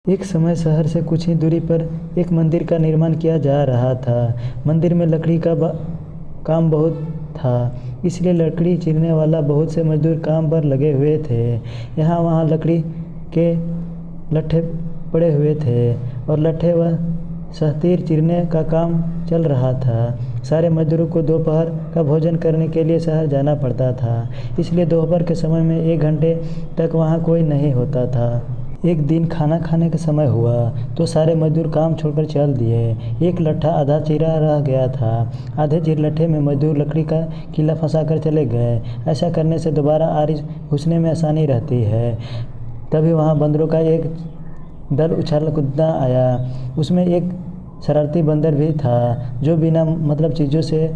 एक समय शहर से कुछ ही दूरी पर एक मंदिर का निर्माण किया जा रहा था। मंदिर में लकड़ी का काम बहुत था, इसलिए लकड़ी चीरने वाला बहुत से मजदूर काम पर लगे हुए थे। यहाँ वहाँ लकड़ी के लट्ठे पड़े हुए थे और लट्ठे व सहतीर चीरने का काम चल रहा था। सारे मजदूरों को दोपहर का भोजन करने के लिए शहर जाना पड़ता था, इसलिए दोपहर के समय में 1 घंटे तक वहाँ कोई नहीं होता था। एक दिन खाना खाने का समय हुआ तो सारे मजदूर काम छोड़कर चल दिए। एक लट्ठा आधा चीरा रह गया था। आधे चीर लट्ठे में मजदूर लकड़ी का किला फंसाकर चले गए। ऐसा करने से दोबारा आरी घुसने में आसानी रहती है। तभी वहाँ बंदरों का एक दल उछल कूदता आया। उसमें एक शरारती बंदर भी था जो बिना मतलब चीज़ों से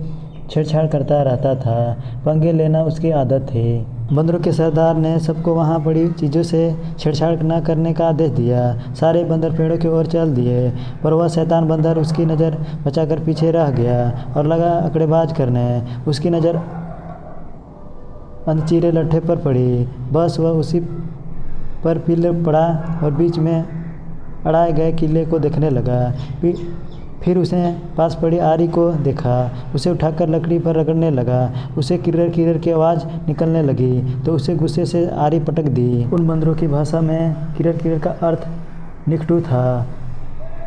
छेड़छाड़ करता रहता था। पंगे लेना उसकी आदत थी। बंदरों के सरदार ने सबको वहाँ पड़ी चीज़ों से छेड़छाड़ न करने का आदेश दिया। सारे बंदर पेड़ों की ओर चल दिए, पर वह शैतान बंदर उसकी नज़र बचाकर पीछे रह गया और लगा अकड़ेबाज करने। उसकी नज़र अनचीरे लट्ठे पर पड़ी। बस वह उसी पर पिल पड़ा और बीच में अड़ाए गए किले को देखने लगा। फिर उसने पास पड़ी आरी को देखा। उसे उठाकर लकड़ी पर रगड़ने लगा। उसे किर्र किर्र की आवाज़ निकलने लगी तो उसे गुस्से से आरी पटक दी। उन बंदरों की भाषा में किर्र किर्र का अर्थ निकटू था।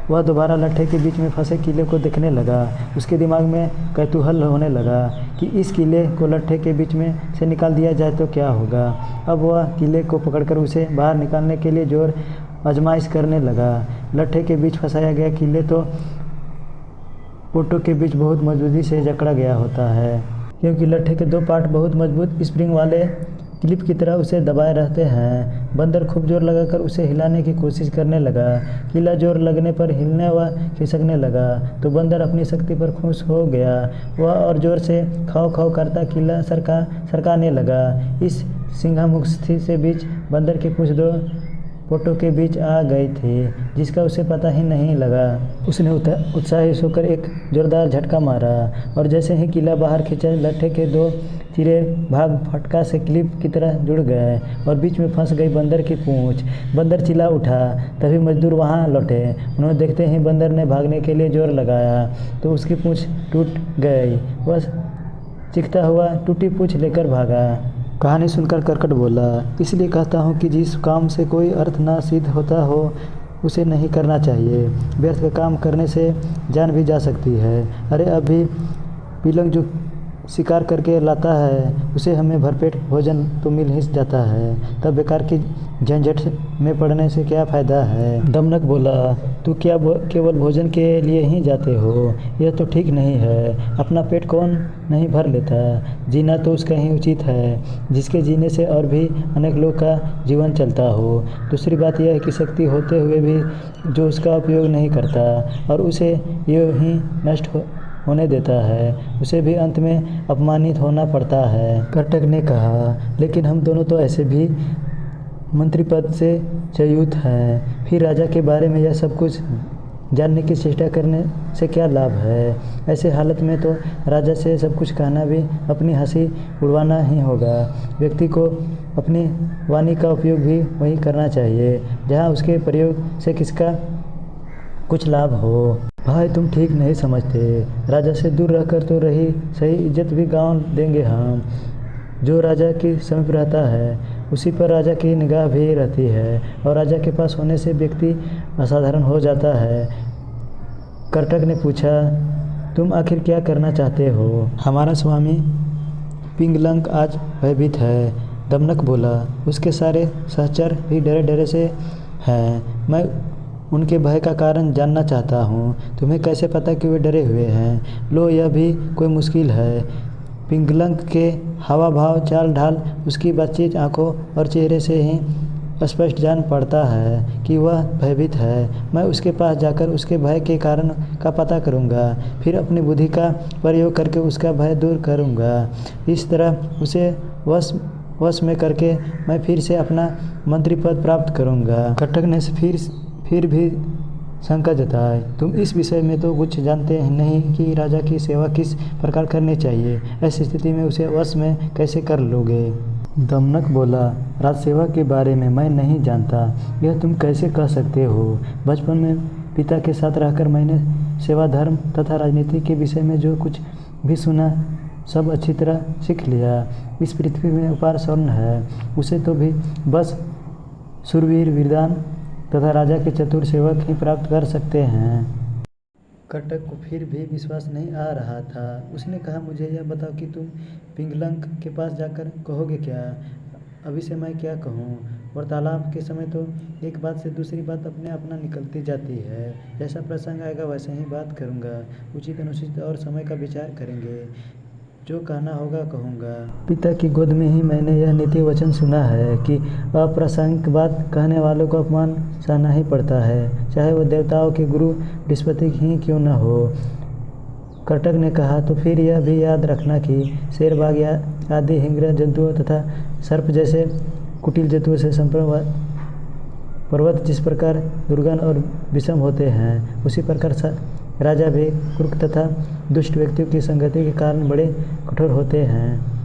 वह दोबारा लट्ठे के बीच में फंसे किले को देखने लगा। उसके दिमाग में कौतूहल होने लगा कि इस किले को लट्ठे के बीच में से निकाल दिया जाए तो क्या होगा। अब वह किले को पकड़कर उसे बाहर निकालने के लिए जोर आजमाइश करने लगा। लट्ठे के बीच फंसाया गया किले तो पोटों के बीच बहुत मजबूती से जकड़ा गया होता है, क्योंकि लट्ठे के 2 पार्ट बहुत मजबूत स्प्रिंग वाले क्लिप की तरह उसे दबाए रहते हैं। बंदर खूब जोर लगाकर उसे हिलाने की कोशिश करने लगा। किला जोर लगने पर हिलने व खिसकने लगा तो बंदर अपनी शक्ति पर खुश हो गया। वह और जोर से खाओ खाओ करता किला सरकाने लगा। इस सिंहामुखी से बीच बंदर की पूँछ 2 पोटों के बीच आ गई थी, जिसका उसे पता ही नहीं लगा। उसने उत्साहित होकर एक जोरदार झटका मारा और जैसे ही किला बाहर खींचा, लट्ठे के 2 चिरे भाग फटका से क्लिप की तरह जुड़ गए और बीच में फंस गई बंदर की पूँछ। बंदर चिल्ला उठा। तभी मजदूर वहाँ लौटे। उन्होंने देखते ही बंदर ने भागने के लिए जोर लगाया तो उसकी पूँछ टूट गई। वह चीखता हुआ टूटी पूँछ लेकर भागा। कहानी सुनकर करकट बोला, इसलिए कहता हूँ कि जिस काम से कोई अर्थ ना सिद्ध होता हो उसे नहीं करना चाहिए। व्यर्थ का काम करने से जान भी जा सकती है। अरे अभी पिलंग जो शिकार करके लाता है उसे हमें भरपेट भोजन तो मिल ही जाता है, तब बेकार की झंझट में पड़ने से क्या फ़ायदा है। दमनक बोला, तू क्या केवल भोजन के लिए ही जाते हो? यह तो ठीक नहीं है। अपना पेट कौन नहीं भर लेता? जीना तो उसका ही उचित है, जिसके जीने से और भी अनेक लोग का जीवन चलता हो। दूसरी बात यह है कि शक्ति होते हुए भी जो उसका उपयोग नहीं करता और उसे यूं ही नष्ट होने देता है, उसे भी अंत में अपमानित होना पड़ता है। कर्टक ने कहा, लेकिन हम दोनों तो ऐसे भी मंत्री पद से च्युत हैं। फिर राजा के बारे में यह सब कुछ जानने की चेष्टा करने से क्या लाभ है? ऐसे हालत में तो राजा से सब कुछ कहना भी अपनी हंसी उड़वाना ही होगा। व्यक्ति को अपनी वाणी का उपयोग भी वही करना चाहिए जहाँ उसके प्रयोग से किसका कुछ लाभ हो। भाई तुम ठीक नहीं समझते। राजा से दूर रहकर तो रही सही, इज्जत भी गाँव देंगे हम। जो राजा के समीप रहता है उसी पर राजा की निगाह भी रहती है और राजा के पास होने से व्यक्ति असाधारण हो जाता है। कर्टक ने पूछा, तुम आखिर क्या करना चाहते हो? हमारा स्वामी पिंगलंक आज भयभीत है। दमनक बोला, उसके सारे सहचर भी डरे डरे से हैं। मैं उनके भय का कारण जानना चाहता हूँ। तुम्हें कैसे पता कि वे डरे हुए हैं? लो, यह भी कोई मुश्किल है। पिंगलंक के हावा भाव, चाल ढाल, उसकी बातचीत, आंखों और चेहरे से ही स्पष्ट जान पड़ता है कि वह भयभीत है। मैं उसके पास जाकर उसके भय के कारण का पता करूंगा, फिर अपनी बुद्धि का प्रयोग करके उसका भय दूर करूंगा। इस तरह उसे वश में करके मैं फिर से अपना मंत्री पद प्राप्त करूंगा। कर्टक ने फिर भी शंका जताई, तुम इस विषय में तो कुछ जानते नहीं कि राजा की सेवा किस प्रकार करनी चाहिए। ऐसी स्थिति में उसे वश में कैसे कर लोगे? दमनक बोला, राजसेवा के बारे में मैं नहीं जानता। यह तुम कैसे कह सकते हो? बचपन में पिता के साथ रहकर मैंने सेवा, धर्म तथा राजनीति के विषय में जो कुछ भी सुना सब अच्छी तरह सीख लिया। इस पृथ्वी में अपार स्वर्ण है, उसे तो भी बस शूरवीर, वीरदान तथा राजा के चतुर सेवक ही प्राप्त कर सकते हैं। कर्टक को फिर भी विश्वास नहीं आ रहा था। उसने कहा, मुझे यह बताओ कि तुम पिंगलक के पास जाकर कहोगे क्या? अभी से मैं क्या कहूँ? वार्तालाप के समय तो एक बात से दूसरी बात अपने अपना निकलती जाती है। जैसा प्रसंग आएगा वैसे ही बात करूँगा। उचित अनुचित और समय का विचार करेंगे। जो कहना होगा कहूँगा। पिता की गोद में ही मैंने यह नीति वचन सुना है कि अप्रासंगिक बात कहने वालों को अपमान सहना ही पड़ता है, चाहे वो देवताओं के गुरु बृहस्पति ही क्यों न हो। कर्टक ने कहा, तो फिर यह भी याद रखना कि शेर, बाघ आदि हिंग्र जंतुओं तथा सर्प जैसे कुटिल जंतुओं से संपन्न पर्वत जिस प्रकार दुर्गम और विषम होते हैं, उसी प्रकार राजा भी क्रूर तथा दुष्ट व्यक्तियों की संगति के कारण बड़े कठोर होते हैं।